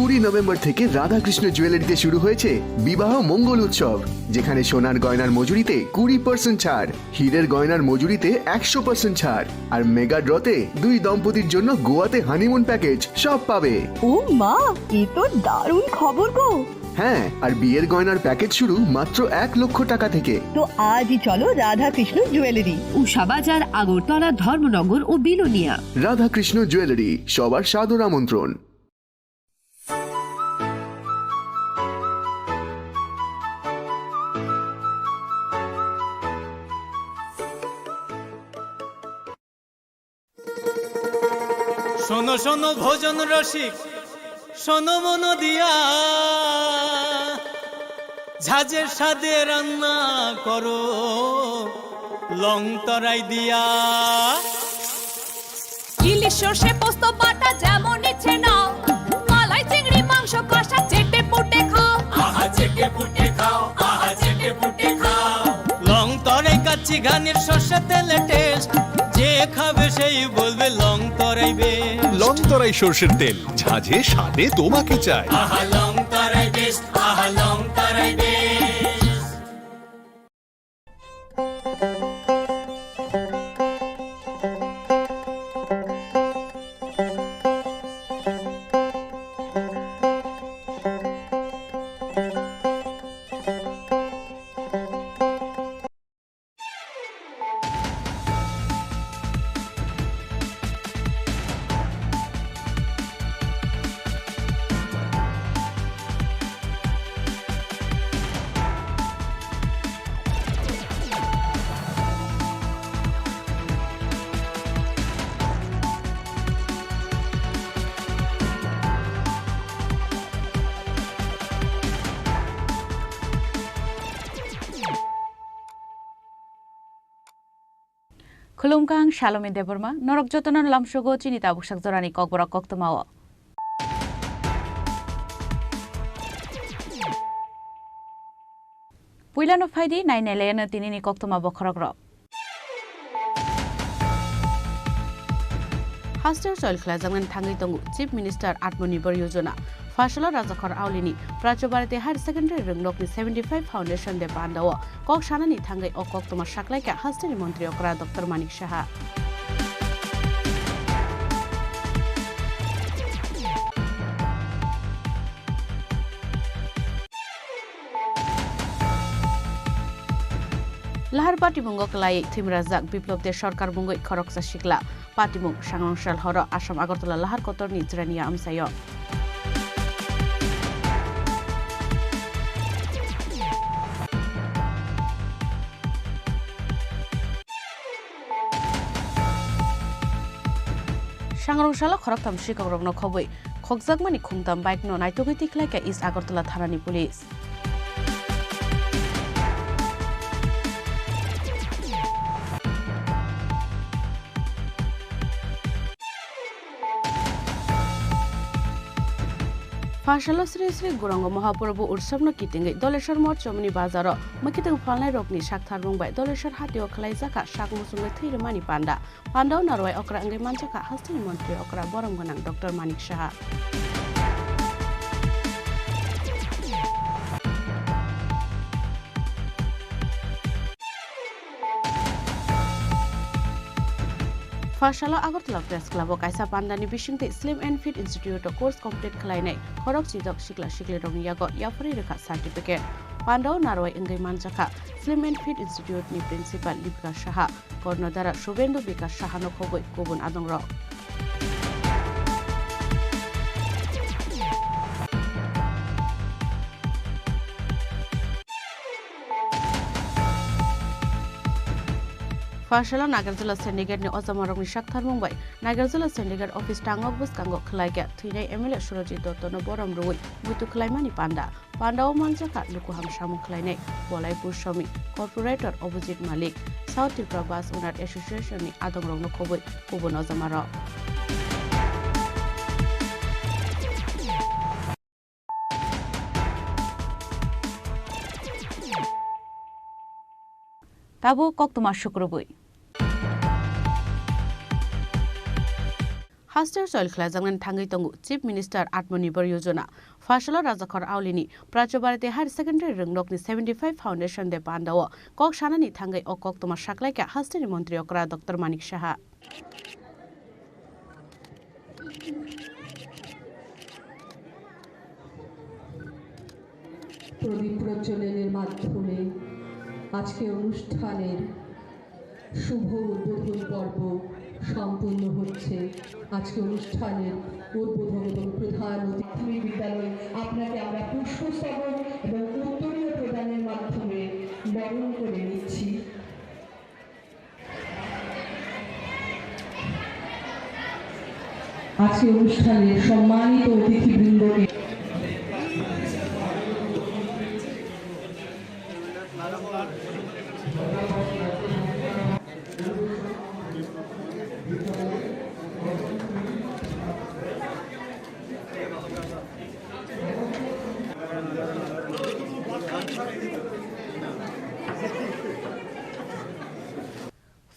20 November থেকে রাধাকৃষ্ণ জুয়েলারিতে শুরু হয়েছে বিবাহ মঙ্গল উৎসব, যেখানে সোনার গয়নার মজুরিতে 20% ছাড়, হীরের গয়নার মজুরিতে 100% ছাড়, আর মেগা ড্রতে 2 দম্পতির জন্য গোয়াতে হানিমুন প্যাকেজ সব পাবে। ও মা, এ তো দারুণ খবর গো। হ্যাঁ, আর বিয়ের গয়নার প্যাকেজ শুরু মাত্র 1 লক্ষ টাকা থেকে। তো আজই চলো রাধাকৃষ্ণ জুয়েলারি, উষা বাজার, আগরতলা, ধর্মনগর ও বিলোনিয়া। রাধাকৃষ্ণ জুয়েলারি, সবার সাদর আমন্ত্রণ। শোনো শোনো ভোজন রসিক, শোনো মন দিয়া, ঝাঁঝের সাদে রান্না করো লং তরাই দিয়া। ইলিশ সর্ষে পোস্ত বাটা যেমন ইচ্ছে নাও, মালাই চিংড়ি মাংস কষা চেটে পুটে খাও, আহা চেটে পুটে খাও, আহা চেটে পুটে খাও। লং তরাই কাচ্চি ঘানির সর্ষে তেলে টেস্ট, যে খাবে সেই বলবে লং তরাই বেশ। লং তরাই সর্ষের তেল, ঝাঁঝে স্বাদে তোমাকে চাই। আহা লং তরাই বেস্ট, আহা long Terai best. Khulumkang Shalom Deborma, Norok Jotonan Lamshogo, Chini Khorang Tripura, Kokborok Koktomawa. Puilan of Heidi, 9 Elena Tinini Koktoma Bokorogro. Hostel Soil Clazaman Tangitongu, Chief Minister Atmonibor Yojana, Fashala Razakar Aulini, Prachobarate Higher Secondary Ringnokni 75 Foundation de Pandawa, Kok Shanani Tangai o Koktoma Shaklaika, Hostel Montri Okra, Dr. Manik Shaha. Lahar Patibungo Kalai, Timrazak, Biplop de Shorkar Bungo, Koroksa Shikla, Patibung, Shangonshal Horo, Asham Agortola, Lahar Kotorni, Trania Amsayo. Shangonshal Koroktam Shikorog no Kobui, Kokzagmani Kumtam Bike no Naitogitik like East Agortola Tharani Police. Fashala Sri Sri Gurango Mahaprabhu Ursabno Kitingi, Doleshar Mor Chomini Bazaro, Makiting Palnai Rokni Shakthar Mumbai, Doleshar Hatio Klaizaka, Shakmusung Thiri Mani Panda, Pandau Narway Okra Ange Manchaka, Hastini Montri Okra Boramganang, Dr. Manik Shaha. Fashala Agortola Press Club Kaisa Pandani Bishingte Slim and Fit Institute course complete Klainai, Korok Chidok Shikla Shikle Yago, Yafari Reka certificate. Pandau Narway Ingai Manchaka, Slim and Fit Institute ni Principal Lipka Shaha, Kornodara Shubendo Bika Shahano Koboi Kobun Adongro. Fashala Nagarjula Syndicate ni Ozamarong Shakthar Mumbai, Nagarjula Syndicate Office Tangok Bus Kango Klaiga, Tine Emile Shuraji Dotono Boram Rui, Butu Klaimani Panda, Panda Manchaka, Lukuham Shamu Klaine, Walai Pushami, Corporator Opposite Malik, South Tripura Bus Owner Association ni Adongrong no Koboi, Kubun Ozamaro. Tabu Koktoma Shukrubui. हास्टर Sayal खलाजांगन थांगै तंगु chief minister आत्मनिर्भर योजना फाशला राजाखर आवलिनी प्राचबारते higher secondary रोंगनकनि 75 foundation दे पान्दाव कक सानानि थांगै अ कक तमा साकलाइका हास्टनि मन्त्री अकरा doctor Manik Saha প্রদীপ প্রজ্বলনের মাধ্যমে আজকে অনুষ্ঠানের শুভ উদ্বোধন পর্ব সম্পূর্ণ হচ্ছে। আজকে অনুষ্ঠানের উদ্বোধন এবং প্রধান অতিথি বিদ্যালয় আপনাকে আমরা পুষ্পস্তবক এবং উত্তরীয় প্রদানের মাধ্যমে বরণ করে নিচ্ছি। আজকে অনুষ্ঠানের সম্মানিত অতিথিবৃন্দকে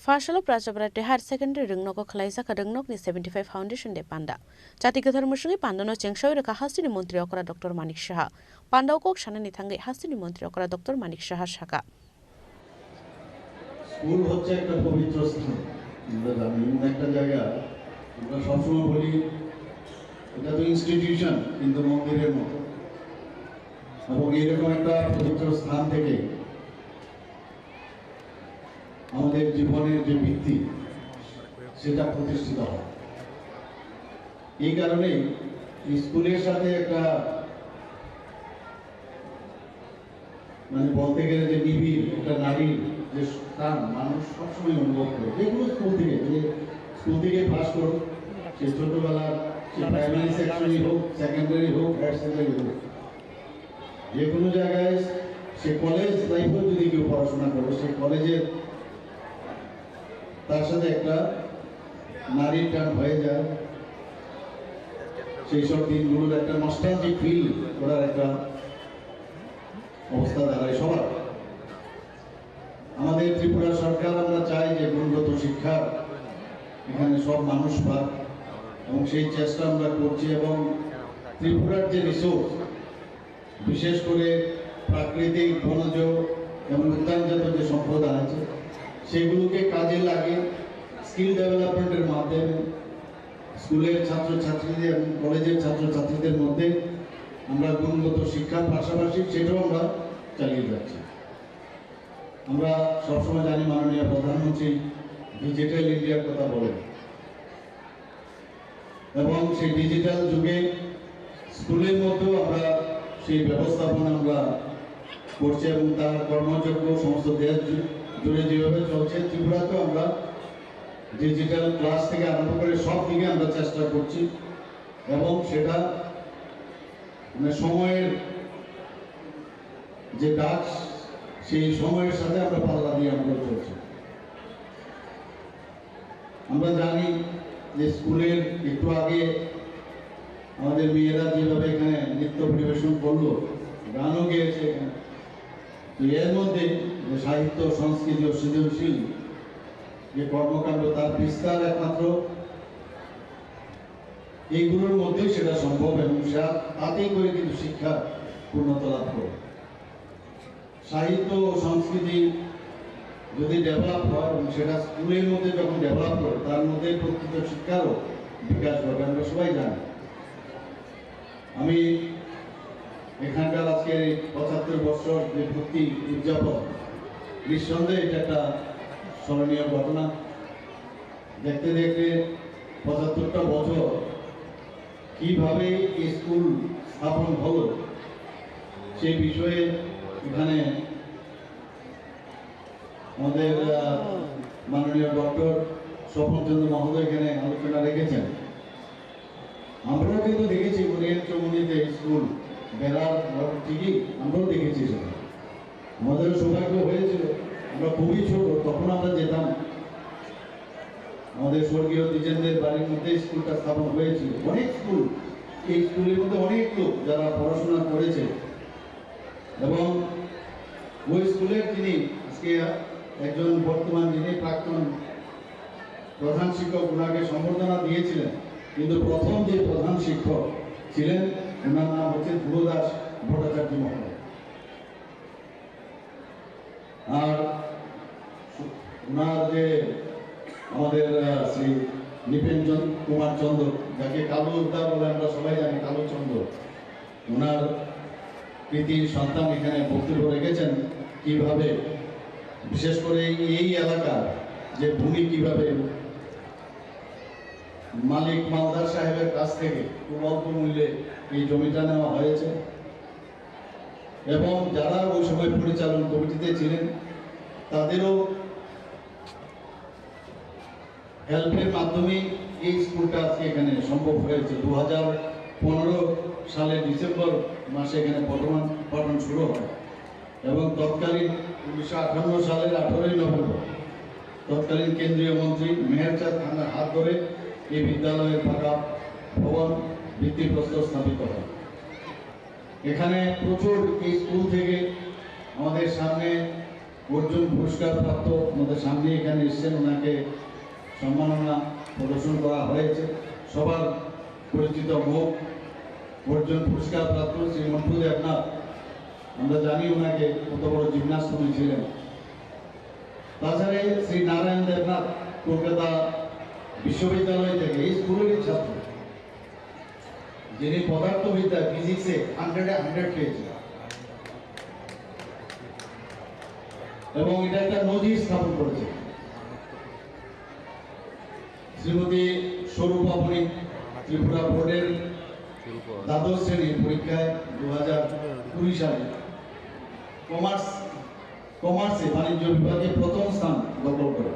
फाशल प्राचबारते हायर सेकेन्डारि रोंगनक खलाइजाखा रोंगनकनि 75 फाउन्डेसन दे पान्दा जातिगत धर्मसंगी पान्दानो चेंगसावि रेखा हास्टिनि मन्त्री अकरा डक्टर मानिक साहा पान्दाव कक सानानि थांगै हास्टिनि मन्त्री अकरा डक्टर मानिक साहा शाखा স্কুল হচ্ছে একটা পবিত্র স্থান। আমরা জানি একটা জায়গা আমরা সবসময় বলি এটা তো ইনস্টিটিউশন কিন্তু মন্দিরের মতো, এবং এরকম একটা পবিত্র স্থান থেকে আমাদের জীবনের যে ভিত্তি সেটা প্রতিষ্ঠিত হয়। এই কারণে স্কুলের সাথে একটা মানে বলতে গেলে যে নিবিড় একটা নারীর যে স্থান মানুষ সবসময় অনুভব করে, যেগুলো স্কুল থেকে পাস করুক, সে ছোটবেলার সে প্রাইমারি সেকশনই হোক, সেকেন্ডারি হোক, হায়ার সেকেন্ডারি হোক, যে কোনো জায়গায় সে কলেজ লাইফেও যদি কেউ পড়াশোনা করে সে কলেজের তার সাথে একটা নারীর টান হয়ে যায়। সেই সব দিনগুলোর একটা নস্টালজিক ফিল করার একটা অবস্থা দাঁড়ায় সবার। আমাদের ত্রিপুরা সরকার আমরা চাই যে গুণগত শিক্ষা এখানে সব মানুষ পাক, এবং সেই চেষ্টা আমরা করছি। এবং ত্রিপুরার যে রিসোর্স, বিশেষ করে প্রাকৃতিক বনজ এবং উদ্যানজাত যে সম্পদ আছে সেগুলোকে কাজে লাগিয়ে স্কিল ডেভেলপমেন্টের মাধ্যমে স্কুলের ছাত্রছাত্রীদের এবং কলেজের ছাত্রছাত্রীদের মধ্যে আমরা গুণগত শিক্ষার পাশাপাশি সেটাও আমরা চালিয়ে যাচ্ছি। আমরা সবসময় জানি মাননীয় প্রধানমন্ত্রী ডিজিটাল ইন্ডিয়ার কথা বলেন, এবং সেই ডিজিটাল যুগে স্কুলের মধ্যেও আমরা সেই ব্যবস্থাপনা আমরা করছি, এবং তার কর্মযোগ্য সমস্ত দেশ জুড়ে যেভাবে চলছে ত্রিপুরাতেও আমরা ডিজিটাল ক্লাস থেকে আরম্ভ করে সব দিকে আমরা চেষ্টা করছি, এবং সেটা মানে সময়ের যে ডাক সেই সময়ের সাথে আমরা পাল্লা দিয়ে আমরা চলছি। আমরা জানি যে স্কুলের একটু আগে আমাদের মেয়েরা যেভাবে এখানে নৃত্য পরিবেশন করলো, গানও গেয়েছে এখানে, তো এর মধ্যে যে সাহিত্য, সংস্কৃতি ও সৃজনশীল যে কর্মকাণ্ড তার বিস্তার একমাত্র এইগুলোর মধ্যেই সেটা সম্ভব, এবং তাতেই করে কিন্তু শিক্ষা পূর্ণতা লাভ করে। সাহিত্য ও সংস্কৃতি যদি ডেভেলপ হয় এবং সেটা স্কুলের মধ্যে যখন ডেভেলপ করে তার মধ্যে প্রকৃত শিক্ষারও বিকাশ ঘটে, আমরা সবাই জানি। আমি এখানকার আজকে 75 বছর যে ভর্তি উদযাপন, নিঃসন্দেহে এটা একটা স্মরণীয় ঘটনা। দেখতে দেখতে 75টা বছর কিভাবে স্কুল স্থাপন হলো সেই বিষয়ে এখানে আমাদের মাননীয় ডক্টর স্বপন চন্দ্র মহোদয় এখানে আলোচনা রেখেছেন। আমরাও কিন্তু দেখেছি ওরিয়েন্ট চৌমুনিতে স্কুল বেড়ার ঠিকই আমরাও দেখেছি, সেটা আমাদের সৌভাগ্য হয়েছিল। আমরা খুবই ছোট, তখন আমরা যেতাম, আমাদের স্বর্গীয় দ্বিজেন্দ্রের বাড়ির মধ্যে স্কুলটা স্থাপন হয়েছিল। অনেক স্কুল, এই স্কুলের মধ্যে অনেক লোক যারা পড়াশোনা করেছে, এবং ওই স্কুলের যিনি আজকে একজন বর্তমান যিনি প্রাক্তন প্রধান শিক্ষক ওনাকে সম্বর্ধনা দিয়েছিলেন, কিন্তু প্রথম যে প্রধান শিক্ষক ছিলেন ওনার নাম হচ্ছে ধ্রুবদাস ভট্টাচার্য মহোদয়। আর ওনার যে আমাদের শ্রী নিপেঞ্জন কুমার চন্দ্র, যাকে কালুদা বলে আমরা সবাই জানি, কালুচন্দ্র, ওনার কৃতি সন্তান এখানে বক্তব্য রেখেছেন কিভাবে বিশেষ করে এই এলাকার যে ভূমি কিভাবে মালিক মালদার সাহেবের কাছ থেকে খুব অল্প মূল্যে এই জমিটা নেওয়া হয়েছে এবং যারা ওই সময় পরিচালন কমিটিতে ছিলেন তাদেরও হেল্পের মাধ্যমে এই স্কুলটা আজকে এখানে সম্ভব হয়েছে। 2015 সালের ডিসেম্বর মাসে এখানে পঠন শুরু হয় এবং তৎকালীন 1958 সালের 18 নভেম্বর তৎকালীন কেন্দ্রীয় মন্ত্রী মেহেরচাঁদ খানের হাত ধরে এই বিদ্যালয়ের পাকা ভবন ভিত্তিপ্রস্তর স্থাপিত হয়। এখানে প্রচুর এই স্কুল থেকে আমাদের সামনে অর্জুন পুরস্কার প্রাপ্ত আমাদের সামনে এখানে এসেছেন, ওনাকে সম্মাননা প্রদর্শন করা হয়েছে। সবার পরিচিত মুখ অর্জুন পুরস্কার প্রাপ্ত শ্রী মন্টু দেবনাথ, আমরা জানি ওনাকে কত বড় জিমনাস্ট উনি ছিলেন। তাছাড়া শ্রী নারায়ণ দেবনাথ কলকাতা বিশ্ববিদ্যালয় থেকে এই স্কুলেরই ছাত্র, যিনি পদার্থবিদ্যা ফিজিক্সে 100 পেয়েছেন এবং এটা একটা নজির স্থাপন করেছে। শ্রীমতী স্বরূপাবনী ত্রিপুরা বোর্ডের দ্বাদশ শ্রেণীর পরীক্ষায় 2020 সালে কমার্সে বাণিজ্য বিভাগে প্রথম স্থান দখল করে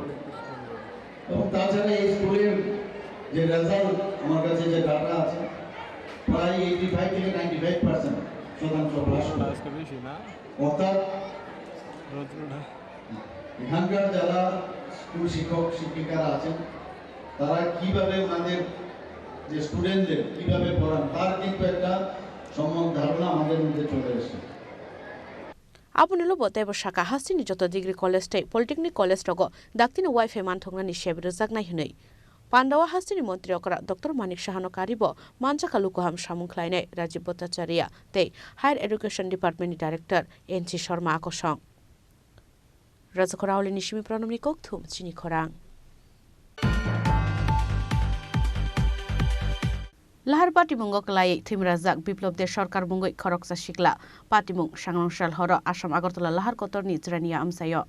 এবং তাছাড়া এই স্কুলের যে রেজাল্ট আমার কাছে যে ডাটা আছে প্রায় 85 থেকে 95% শতাংশ পাস করে। অর্থাৎ এখানকার যারা স্কুল শিক্ষক শিক্ষিকারা আছেন তারা কিভাবে ওনাদের যে স্টুডেন্টদের কিভাবে পড়ান তার কিন্তু একটা সম্যক ধারণা আমাদের মধ্যে চলে এসেছে। Abunilo botebo shaka hasini joto degree college tay polytechnic college rogo daktina wifi manthongna ni shebir zaknai hinai Pandawa hasini montri okra Dr. Manik Shahano karibo manchaka lukuham samungklainai Rajiv Bhattacharya tei Higher Education Department Director NC Sharma akosong Rajakorauli nishimi pronomni kokthum Chini Khorang Lahar Patimung Oklai Timrazak Biplop de Sharkar Mungoi Khoroksa Shikla Patimung Shangrongshal Horo Asham Agartala Lahar Kotorni Zrania Amsayo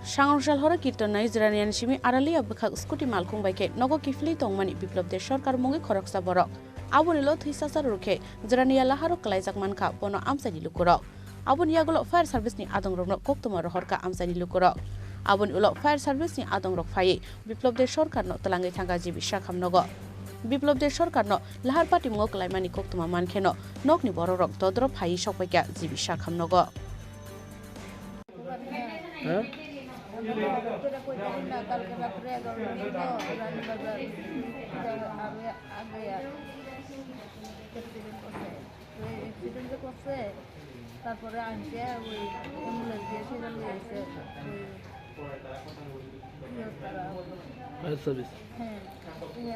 Shangrongshal Horo Kirtona Zranian Shimi Arali Abkhak Scooty Malkung Baike Nogo Kifli Tongmani Biplop de Sharkar Mungoi Khoroksa Borok Abunilo thisasar rukhe Zrania Laharo Klaizak Manka Bono Amsani Lukuro Abun Yagolo Fire Service ni Adong Rok Koktoma Rohorka Amsani Lukuro Abun Ulo Fire Service ni Adong Rok Faye Biplop de Shorkar no Talangai Tanga Jibi Shakam Nogo Biplop de Shorkar no Lahar Pati Mungok Laimani Koktoma Mankeno Nokni Boro Rok Todrop Faye Shokwaika Jibi Shakam Nogo তারপরে আনছে ওই ambulance দিয়ে সেটা নিয়ে এসে হ্যাঁ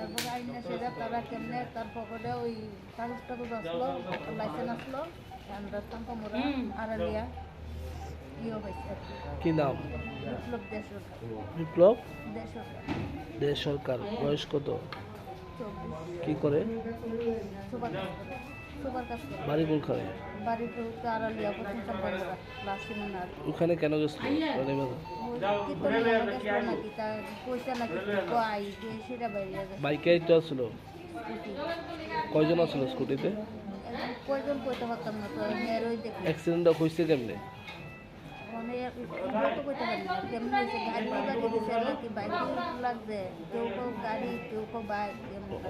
এরপরে আইনে সেটা তারা কেমনে তার পকেটে ওই কাগজ টাগজ আসলো লাইসেন্স আসলো রাস্তান কমরা আড়ালিয়া ইয়ে হয়েছে কি নাম বিপ্লব দেশ সরকার বিপ্লব দেশ দেশ সরকার সরকার বয়স কত কি করে সবার কাছে বাড়ি কোনখানে বাড়ি তো আড়ালিয়া প্রথমটা বড়রা লাস্ট মিনার ওখানে কেন গেছিল বাইকে তো ছিল কয়জন আছিল স্কুটিতে কয়জন কইতে পারতাম না তো এরই দেখি অ্যাক্সিডেন্ট হইছে কেমনে মানে তো কইতে পারি না কেমনে হইছে গাড়ি দিছে নাকি বাইক লাগছে কেউ গাড়ি কেউ বাইক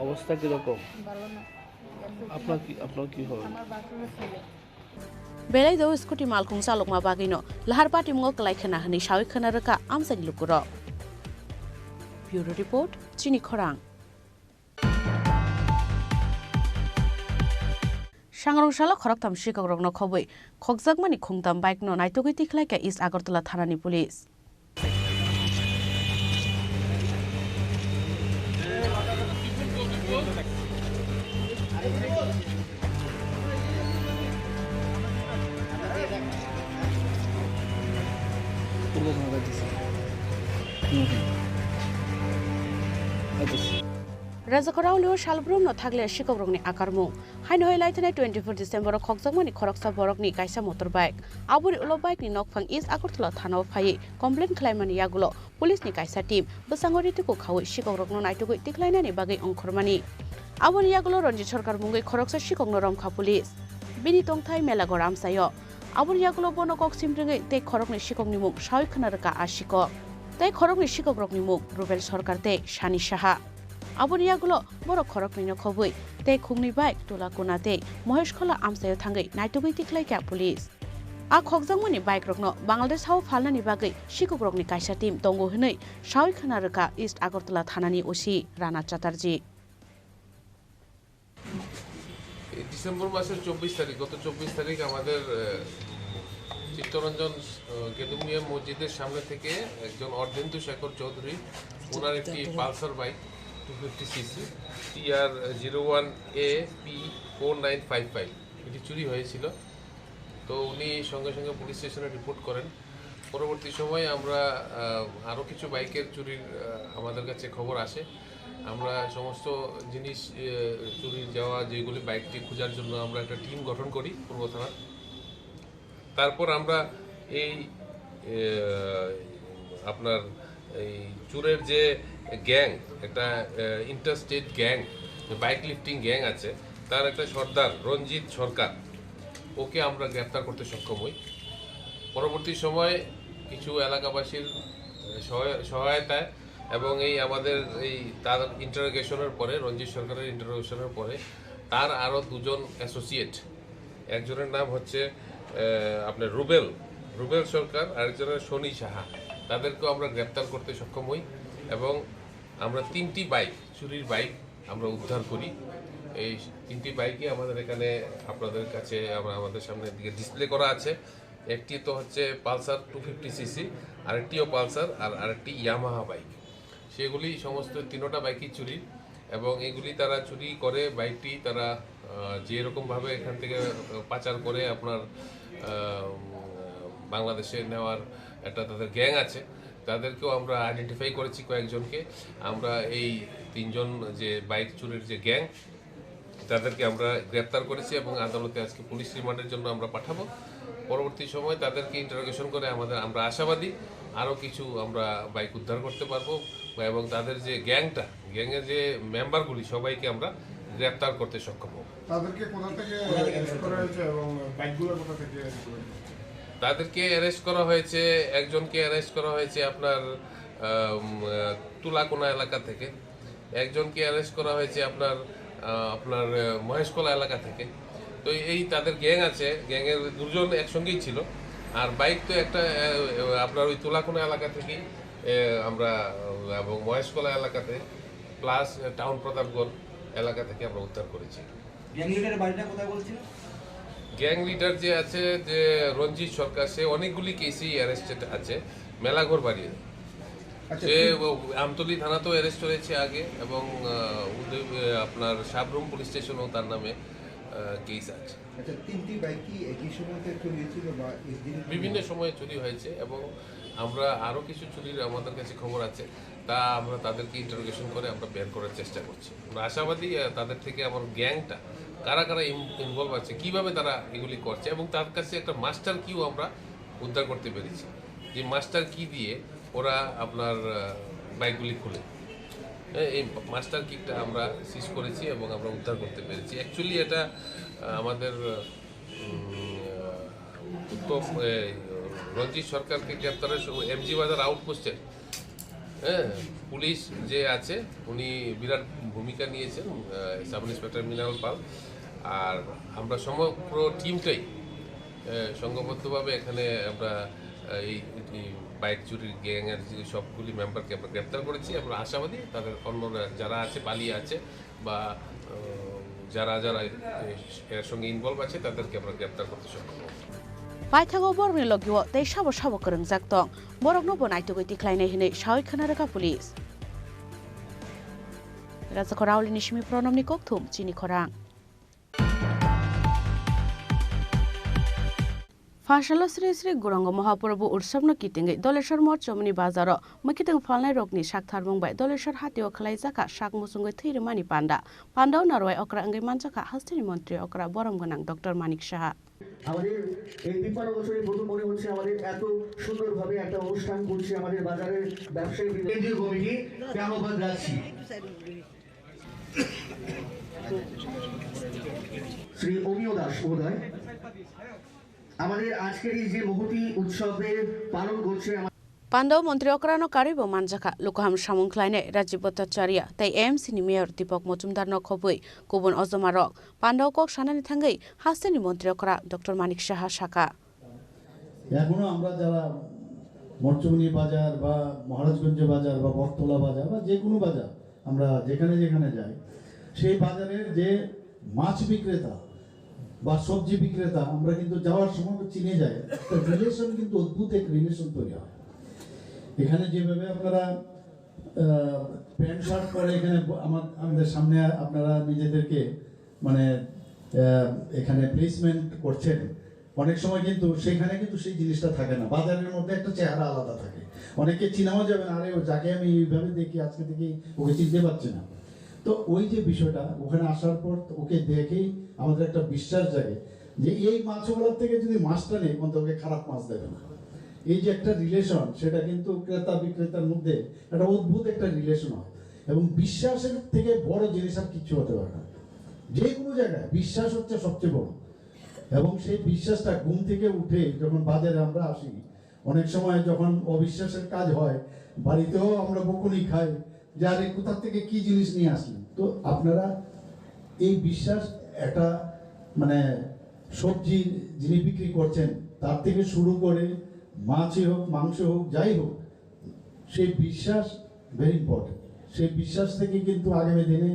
অবস্থা কি রকম ভালো না আপনার কি হবে আমার বাসুর ছিল Belai do Scooty Malkung Salok Mabagino Lahar Patimung Oklai Khana Hani Shawi Khana Raka Amsani Lukuro Bureau Report Chini Khorang Sangrongshalo khoroktam shikogrokno khoboi khokjakmani khungtam bike no naitogui tikhlaika East Agartala thanani police. Rajakoraulo Shalbrum no Tagle Shikobroni Akarmu. Haino Laitana 24 December Kokzamani Koroksa Borokni Kaisa motorbike. Aburi Ulo bike ni Nokfang East Agartala Thana Faye. Complaint Klaimani Yagulo. Police ni Kaisa team. Basangori to Kawi Shikobrokno Naitugo Tiklaina ni Bagay Onkormani. Aburi Yagulo Ronji Chorkar Mungi Koroksa Shikognorom Ka Police. Bini Tongtai Melagoram Sayo. Aburi Yagulo Bono Kok Simring Take Korokni Shikogni Muk Shawi Kanaraka Ashiko. Take Korokni Shikobrokni Muk Rubel Sorkarte Shani Shaha. Aburiyagulo borok khorokni khoboi te khungni bike tola konate moheshkhola amsayo thangai naitugui tiklaika police a khokjangmani bike rokno bangladesh haw falnani bagai shikobrokni kaisa team tongo hinai shawi khanaraka East Agartala thanani osi Rana Chatterjee December মাসের 24 তারিখ গত 24 তারিখ আমাদের চিত্তরঞ্জন গেদুমিয়া মসজিদের সামনে থেকে একজন অর্ধেন্দু শেখর চৌধুরী ওনার একটি পালসার বাইক 250cc TR01AP4955 এটি চুরি হয়েছিল তো উনি সঙ্গে সঙ্গে পুলিশ স্টেশনে রিপোর্ট করেন পরবর্তী সময়ে আমরা আরো কিছু বাইকের চুরির আমাদের কাছে খবর আসে আমরা সমস্ত জিনিস চুরি যাওয়া যেগুলি বাইকটি খোঁজার জন্য আমরা একটা টিম গঠন করি পূর্ব থানা তারপর আমরা এই আপনার এই চুরের যে গ্যাং একটা interstate gang bike lifting gang আছে তার একটা সর্দার রঞ্জিত সরকার ওকে আমরা গ্রেফতার করতে সক্ষম হই পরবর্তী সময়ে কিছু এলাকাবাসীর সহায়তায় এবং এই আমাদের এই তার ইন্টারোগেশনের পরে রঞ্জিত সরকারের ইন্টারোগেশনের পরে তার আরও দুজন অ্যাসোসিয়েট একজনের নাম হচ্ছে আপনার রুবেল সরকার আরেকজনের শনি সাহা তাদেরকেও আমরা গ্রেফতার করতে সক্ষম হই এবং আমরা 3টি বাইক চুরির বাইক আমরা উদ্ধার করি এই 3টি বাইকই আমাদের এখানে আপনাদের কাছে আমাদের সামনে দিকে ডিসপ্লে করা আছে একটি তো হচ্ছে পালসার 250cc আরেকটিও পালসার আর আরেকটি ইয়ামাহা বাইক সেগুলি সমস্ত তিনটা বাইকই চুরি এবং এগুলি তারা চুরি করে বাইকটি তারা যে রকমভাবে এখান থেকে পাচার করে আপনার বাংলাদেশে নেওয়ার একটা তাদের গ্যাং আছে তাদেরকেও আমরা আইডেন্টিফাই করেছি কয়েকজনকে আমরা এই তিনজন যে বাইক চুরির যে গ্যাং তাদেরকে আমরা গ্রেফতার করেছি এবং আদালতে আজকে পুলিশ রিমান্ডের জন্য আমরা পাঠাবো পরবর্তী সময় তাদেরকে ইন্টারোগেশন করে আমরা আশাবাদী আরও কিছু আমরা বাইক উদ্ধার করতে পারবো এবং তাদের যে গ্যাংয়ের যে মেম্বারগুলি সবাইকে আমরা গ্রেফতার করতে সক্ষম হব তাদেরকে কোথা থেকে অ্যারেস্ট করা হয়েছে এবং বাইকগুলো কোথা থেকে তাদেরকে অ্যারেস্ট করা হয়েছে একজনকে অ্যারেস্ট করা হয়েছে আপনার তুলাকোনা এলাকা থেকে একজনকে অ্যারেস্ট করা হয়েছে আপনার মহেশকলা এলাকা থেকে তো এই তাদের গ্যাং আছে গ্যাংয়ের দুজন একসঙ্গেই ছিল আর বাইক তো একটা আপনার ওই তুলাকোনা এলাকা থেকেই আমরা এবং মহেশকলা এলাকাতে প্লাস টাউন প্রতাপগড় এলাকা থেকে আমরা উদ্ধার করেছি গ্যাং লিডারের বাড়িটা কোথায় বলছিল গ্যাং লিডার যে আছে যে রঞ্জিত সরকার সে অনেকগুলি কেসেই অ্যারেস্টেড আছে মেলাঘর বাড়ি সে আমতলী থানাতেও অ্যারেস্ট হয়েছে আগে এবং আপনার সাবরুম পুলিশ স্টেশনও তার নামে কেস আছে বিভিন্ন সময়ে চুরি হয়েছে এবং আমরা আরও কিছু চুরির আমাদের কাছে খবর আছে তা আমরা তাদেরকে ইন্টারোগেশন করে আমরা বের করার চেষ্টা করছি আমরা আশাবাদী তাদের থেকে আমার গ্যাংটা কারা কারা ইনভলভ আছে কিভাবে তারা এগুলি করছে এবং তার কাছে একটা মাস্টার কিও আমরা উদ্ধার করতে পেরেছি যে মাস্টার কি দিয়ে ওরা আপনার বাইকগুলি খুলে এই মাস্টার কিকটা আমরা সিজ করেছি এবং আমরা উদ্ধার করতে পেরেছি অ্যাকচুয়ালি এটা আমাদের উত্তম রঞ্জিত সরকারকে গ্রেপ্তারের এমজি বাজার আউটপোস্টের পুলিশ যে আছে উনি বিরাট ভূমিকা নিয়েছেন সাব ইন্সপেক্টর মিনারল পাল আর আমরা সমগ্র টিমটাই সংঘবদ্ধভাবে এখানে আমরা এই বাইক চুরির গ্যাংয়ের যে সবগুলি মেম্বারকে আমরা গ্রেপ্তার করেছি আমরা আশাবাদী তাদের অন্য যারা আছে পালিয়ে আছে বা যারা যারা এর সঙ্গে ইনভলভ আছে তাদেরকে আমরা গ্রেপ্তার করতে সক্ষম হব। পাইথাগো বরমনি লগিও তেই সাবো সাবো করং জাকতং বরকনো বনাইতগৈ তিख्लायनाय हिनै सावै खानारगा पुलिस राजाखौ रावलिनि सिमी प्रनमनि ककथुम चिनी खरां फाशालो श्री श्री गौरांग महापर्व उत्सव न कितिंगै दलेश्वर मठ चमनि बाजार मकितंग फालनाय रकनि साकथार बुंबाय दलेश्वर हातियाव खलाय जाका साक मुसुंगै थैरमानि पान्डाव नारवाय अक्रा अंगै मानजाका हास्तिनि मन्त्री अक्रा बरम गोनां डॉक्टर मानिक साहा আমাদের এই 53 বছরের প্রথম মনে হচ্ছে আমাদের এত সুন্দরভাবে একটা অনুষ্ঠান করছে আমাদের বাজারের ব্যবসায়ী কেন্দ্রীয় কমিটি ধন্যবাদ রাখছি শ্রী অমিয় দাস মহোদয় আমাদের আজকের এই যে মহতি উৎসবের পালন করছে पान्डाव मन्त्री अक्रानो कारिबो मानजाखा लोकहाम सामुंख्लायनाय राजीव भट्टाचार्य तै एएमसी नि मेयर दीपक मजुमदार न खबै गुबुन अजमारक पान्डाव कक सानानि थांगै हास्तेनि मन्त्री अक्रा डॉक्टर मानिक साहा शाखा এখনো আমরা যারা মরচুমনি বাজার বা মহারাজগঞ্জ বাজার বা বটতলা বাজার বা যে কোনো বাজার আমরা যেখানে যেখানে যাই সেই বাজারের যে মাছ বিক্রেতা বা সবজি বিক্রেতা আমরা কিন্তু যাওয়ার সময় চিনে যাই একটা রিলেশন কিন্তু অদ্ভুত এক রিলেশন তৈরি হয় এখানে যেভাবে আপনারা প্যান্ট শার্ট পরে এখানে আমাদের সামনে আপনারা নিজেদেরকে মানে এখানে প্লেসমেন্ট করছেন অনেক সময় কিন্তু সেখানে কিন্তু সেই জিনিসটা থাকে না বাজারের মধ্যে একটা চেহারা আলাদা থাকে অনেকে চিনাও যাবে না আরে যাকে আমি এইভাবে দেখি আজকে থেকে ওকে চিনতে পারছি না তো ওই যে বিষয়টা ওখানে আসার পর ওকে দেখেই আমাদের একটা বিশ্বাস জাগে যে এই মাছগুলোর থেকে যদি মাছটা নেই কোন ওকে খারাপ মাছ দেবে না এই যে একটা রিলেশন সেটা কিন্তু ক্রেতা বিক্রেতার মধ্যে একটা অদ্ভুত একটা রিলেশন হয় এবং বিশ্বাসের থেকে বড় জিনিস আর কিছু হতে পারে না যে কোনো জায়গায় বিশ্বাস হচ্ছে সবচেয়ে বড় এবং সেই বিশ্বাসটা ঘুম থেকে উঠে যখন বাজারে আমরা আসি অনেক সময় যখন অবিশ্বাসের কাজ হয় বাড়িতেও আমরা বকুনি খাই যে আরে কোথা থেকে কি জিনিস নিয়ে আসলেন তো আপনারা এই বিশ্বাস একটা মানে সবজি যিনি বিক্রি করছেন তার থেকে শুরু করে মাছই হোক মাংস হোক যাই হোক সেই বিশ্বাস ভেরি ইম্পর্টেন্ট সেই বিশ্বাস থেকে কিন্তু আগামী দিনে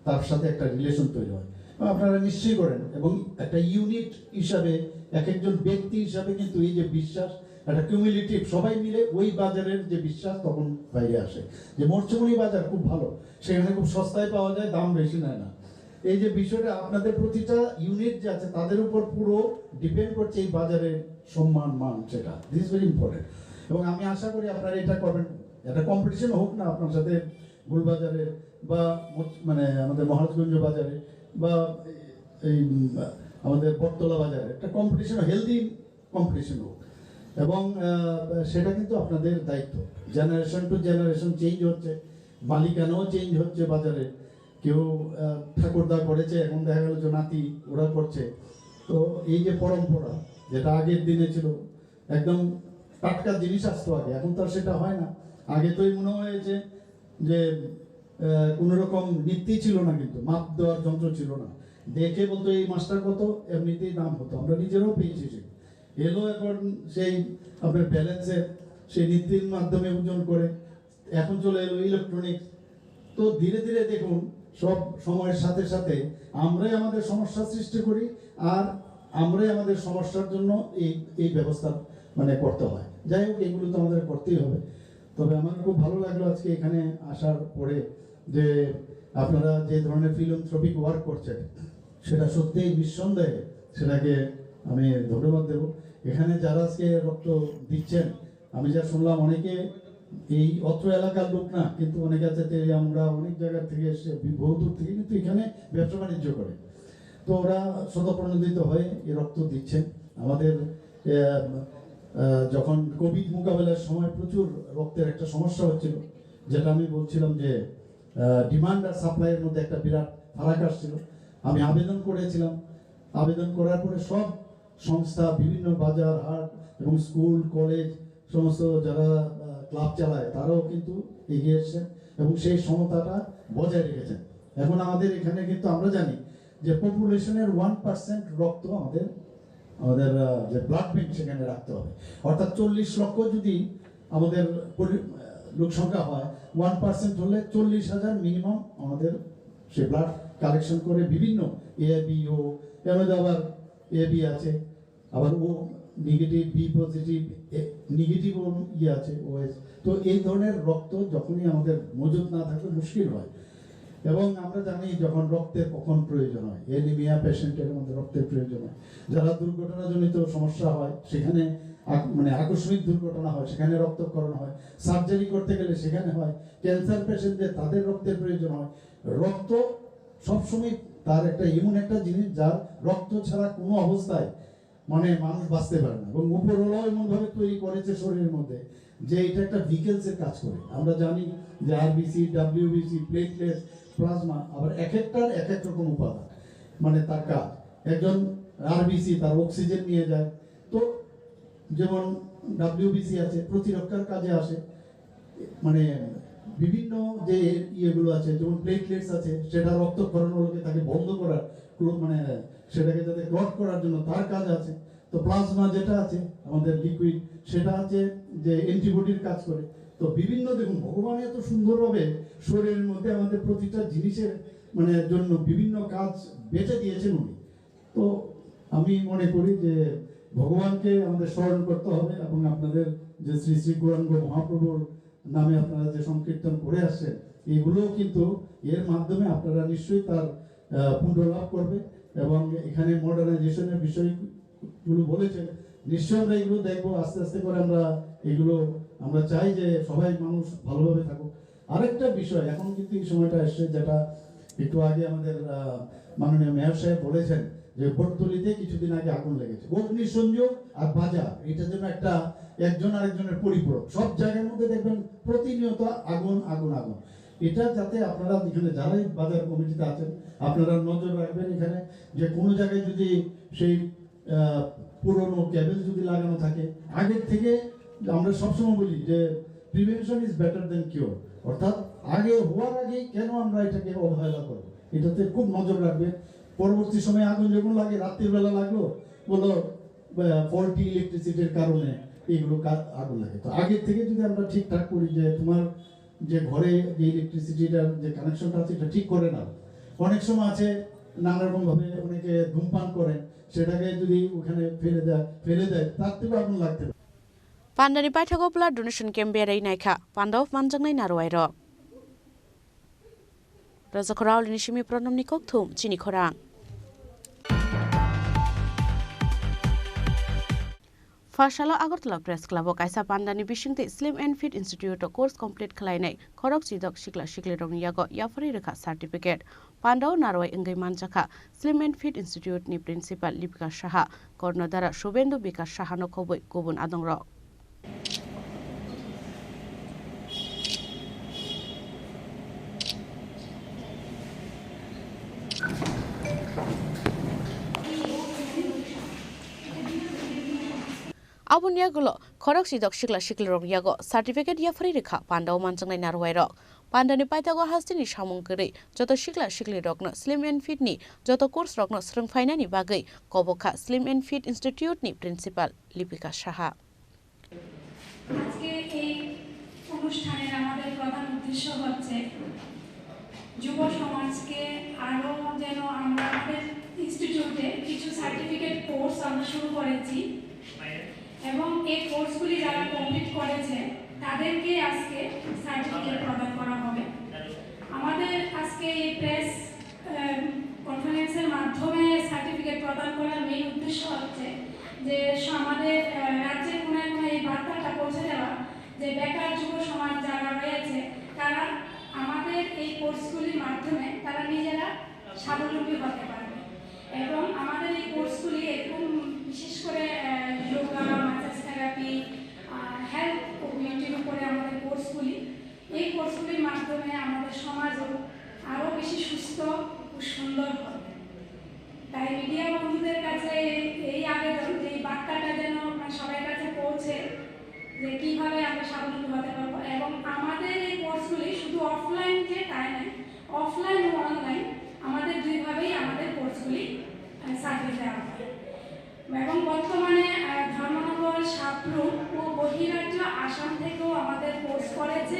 তার সাথে একটা রিলেশন তৈরি হয় আপনারা নিশ্চয়ই করেন এবং একটা ইউনিট হিসাবে এক একজন ব্যক্তি হিসাবে কিন্তু এই যে বিশ্বাস একটা কিউমুলেটিভ সবাই মিলে ওই বাজারের যে বিশ্বাস তখন বাইরে আসে যে মরচুমনি বাজার খুব ভালো সেখানে খুব সস্তায় পাওয়া যায় দাম বেশি নেয় না এই যে বিষয়টা আপনাদের প্রতিটা ইউনিট যে আছে তাদের উপর পুরো ডিপেন্ড করছে এই বাজারের সম্মান মান সেটা দিস ভেরি ইম্পর্টেন্ট এবং আমি আশা করি আপনারা এটা করবেন একটা কম্পিটিশন হোক না আপনার সাথে গুলবাজারে বা মানে আমাদের মহারাজগঞ্জ বাজারে বা এই আমাদের বটতলা বাজারে একটা কম্পিটিশন হেলদি কম্পিটিশন হোক এবং সেটা কিন্তু আপনাদের দায়িত্ব জেনারেশন টু জেনারেশন চেঞ্জ হচ্ছে মালিকানাও চেঞ্জ হচ্ছে বাজারে কেউ ঠাকুরদা করেছে এখন দেখা গেল যে নাতি ওরা করছে তো এই যে পরম্পরা যেটা আগের দিনে ছিল একদম টাটকা জিনিস আসতো আগে এখন তো আর সেটা হয় না আগে তোই মনে হয়েছে যে কোনো রকম নীতি ছিল না কিন্তু মাপ দেওয়ার যন্ত্র ছিল না দেখে বলতো এই মাছটার কত এমনিতেই দাম হতো আমরা নিজেরাও পেয়েছি এলো এখন সেই আপনার ব্যালেন্সের সেই নীতির মাধ্যমে ওজন করে এখন চলে এলো ইলেকট্রনিক্স তো ধীরে ধীরে দেখুন সব সময়ের সাথে সাথে আমরাই আমাদের সমস্যা সৃষ্টি করি আর আমরাই আমাদের সমস্যার জন্য এই ব্যবস্থা মানে করতে হয় যাই হোক এগুলো তো আমাদের করতেই হবে তবে আমার খুব ভালো লাগলো আজকে এখানে আসার পরে যে আপনারা যে ধরনের ফিলান্থ্রপিক ওয়ার্ক করছেন সেটা সত্যিই নিঃসন্দেহে সেটাকে আমি ধন্যবাদ দেব এখানে যারা আজকে রক্ত দিচ্ছেন আমি যা শুনলাম অনেকে এই অত্র এলাকার লোক না কিন্তু অনেকে আছে আমরা অনেক জায়গা থেকে এসে বহু দূর থেকে কিন্তু এখানে ব্যবসা বাণিজ্য করে তো ওরা স্বতঃপ্রণোদিত হয়ে এই রক্ত দিচ্ছেন আমাদের যখন কোভিড মোকাবেলার সময় প্রচুর রক্তের একটা সমস্যা হচ্ছিল যেটা আমি বলছিলাম যে ডিমান্ড আর সাপ্লাইয়ের মধ্যে একটা বিরাট ফারাক আসছিল আমি আবেদন করেছিলাম আবেদন করার পরে সব সংস্থা বিভিন্ন বাজার হাট এবং স্কুল কলেজ সমস্ত যারা ক্লাব চালায় তারাও কিন্তু এগিয়ে এসছেন এবং সেই সমতাটা বজায় রেখেছেন এখন আমাদের এখানে কিন্তু আমরা জানি যে পপুলেশনের 1% রক্ত আমাদের যে ব্লাড ব্যাংক সেখানে রাখতে হবে অর্থাৎ 40 লক্ষ যদি আমাদের লোক সংখ্যা হয় 1% হলে 40,000 মিনিমাম আমাদের সে ব্লাড কালেকশন করে বিভিন্ন এবি ও এর মধ্যে আবার এবি আছে, আবার ও নেগেটিভ, বি পজিটিভ, নেগেটিভ ও আছে ওএস। তো এই ধরনের রক্ত যখনই আমাদের মজুদ না থাকে মুশকিল হয়। এবং আমরা জানি যখন রক্তের কখন প্রয়োজন হয়, অ্যানিমিয়া পেশেন্টের মধ্যে রক্তের প্রয়োজন হয়, যারা দুর্ঘটনাজনিত সমস্যা হয় সেখানে মানে আকস্মিক দুর্ঘটনা হয় সেখানে রক্তক্ষরণ হয়, সার্জারি করতে গেলে সেখানে হয়, ক্যান্সার পেশেন্টদের তাদের রক্তের প্রয়োজন হয়। রক্ত সবসময় তার একটা এমন একটা জিনিস যার রক্ত ছাড়া কোনো অবস্থায় মানে মানুষ বাঁচতে পারে না। এবং উপরওয়ালাও এমনভাবে তৈরি করেছে শরীরের মধ্যে যে এটা একটা ভিকেলসের কাজ করে। আমরা জানি যে আরবিসি, ডাব্লিউবিসি, প্লেটলেটস, প্লাজমা, আবার এক একটার এক এক রকম উপাদান মানে তার কাজ। একজন আরবিসি তার অক্সিজেন নিয়ে যায়, তো যেমন ডাব্লিউবিসি আছে প্রতিরক্ষার কাজে আসে, মানে বিভিন্ন যে ইয়েগুলো আছে যেমন প্লেটলেটস আছে সেটা রক্তক্ষরণকে তাকে বন্ধ করার মানে সেটাকে যাতে ক্লট করার জন্য তার কাজ আছে। তো প্লাজমা যেটা আছে আমাদের লিকুইড সেটা আছে যে অ্যান্টিবডির কাজ করে। তো বিভিন্ন দেখুন ভগবান এত সুন্দরভাবে শরীরের মধ্যে আমাদের প্রতিটা জিনিসের মানে জন্য বিভিন্ন কাজ বেঁচে দিয়েছেন উনি। তো আমি মনে করি যে ভগবানকে আমাদের স্মরণ করতে হবে এবং আপনাদের যে শ্রী শ্রী গৌরাঙ্গ মহাপ্রভুর নামে আপনারা যে সংকীর্তন করে আসছেন এগুলোও কিন্তু এর মাধ্যমে আপনারা নিশ্চয়ই তার পুণ্য লাভ করবে। এবং এখানে মডার্নাইজেশনের বিষয়গুলো বলেছেন, নিশ্চয়ই আমরা এগুলো দেখবো আস্তে আস্তে করে। এগুলো আমরা চাই যে সবাই মানুষ ভালোভাবে থাকুক। আরেকটা বিষয় এখন কিন্তু এই সময়টা এসছে যেটা একটু আগে আমাদের মাননীয় মেয়র সাহেব বলেছেন যে ভোটতলিতে কিছুদিন আগে আগুন লেগেছে, অগ্নিসংযোগ আর বাজার এটার জন্য একটা একজন আরেকজনের পরিপূরক। সব জায়গার মধ্যে দেখবেন প্রতিনিয়ত আগুন আগুন আগুন। এটা যাতে আপনারা এখানে যারাই বাজার কমিটিতে আছেন আপনারা নজর রাখবেন এখানে যে কোনো জায়গায় যদি সেই পুরনো কেবল যদি লাগানো থাকে আগের থেকে। আমরা সবসময় বলি যে prevention is better then cure, অর্থাৎ আগে হওয়ার আগে কেন আমরা এটাকে অবহেলা করব, এটাতে খুব নজর রাখবেন। পরবর্তী সময়ে আগুন যখন লাগে রাত্রির বেলা লাগলো বলো ফল্টি ইলেকট্রিসিটির কারণে এগুলো আগুন লাগে। তো আগের থেকে যদি আমরা ঠিকঠাক করি যে তোমার যে ঘরে যে ইলেকট্রিসিটিটার যে কানেকশনটা আছে এটা ঠিক করে নাও। অনেক সময় আছে নানা রকম ভাবে অনেকে ধূমপান করে, সেটাকে যদি ওখানে ফেলে দেয় তার থেকে আগুন লাগতে পারে। Pandani paithago blood donation camp berai naikha pandaw manjangnai narwai ro Raja Khorang Nishimi Pranamni Kokthum Chini Khorang Fashala Agartala Press Club kaisa Pandani Bishingte Slim and Fit Institute course complete khlainai Khorok Chidok Shikla Shikli rong yago yafari rekha certificate Pandaw narwai engai manjakha Slim and Fit Institute ni principal Lipika Shaha Kornodara Shobendu Bikas Shaha no khoboi gobun adongrok Abun yagulo Khorok Chidok Shikla Shikli rong yago certificate yafari rekha Pandaw manjangnai narwai rok Pandani paithago hastini samungkiri joto Shikla Shikli rokno Slim and Fit ni joto course rokno srungfainani bagai kobokha Slim and Fit Institute ni principal Lipika Shaha আজকে এই অনুষ্ঠানের আমাদের প্রধান উদ্দেশ্য হচ্ছে যুব সমাজকে আরো যেন আমরা আমাদের ইনস্টিটিউটে কিছু সার্টিফিকেট কোর্স আমরা শুরু করেছি এবং এই কোর্সগুলি যারা কমপ্লিট করেছে তাদেরকে আজকে সার্টিফিকেট প্রদান করা হবে। আমাদের আজকে এই প্রেস কনফারেন্সের মাধ্যমে সার্টিফিকেট প্রদান করার মেইন উদ্দেশ্য হচ্ছে যে আমাদের রাজ্যের কোনায় কোনায় এই বার্তাটা পৌঁছে দেওয়া যে বেকার যুব সমাজ যারা রয়েছে তারা আমাদের এই কোর্সগুলির মাধ্যমে তারা নিজেরা স্বাবলম্বী হতে পারবে এবং আমাদের এই কোর্সগুলি এরকম বিশেষ করে যোগা, মাসাজ থেরাপি, হেলথ কমিউনিটির উপরে আমাদের কোর্সগুলি এই কোর্সগুলির মাধ্যমে আমাদের সমাজও আরও বেশি সুস্থ ও সুন্দর হবে। তাই মিডিয়া বন্ধুদের কাছে এই আবেদন যে এই বার্তাটা যেন সবার কাছে পৌঁছে যে কীভাবে আমরা স্বাবলম্বী হতে পারবো এবং আমাদের এই কোর্সগুলি শুধু অফলাইন যে তাই নয়, অফলাইন ও অনলাইন আমাদের দুইভাবেই আমাদের কোর্সগুলি সার্ভিস দেওয়া হয় এবং বর্তমানে ধর্মনগর, সাবরুম ও বহিরাজ্য আসাম থেকেও আমাদের কোর্স করেছে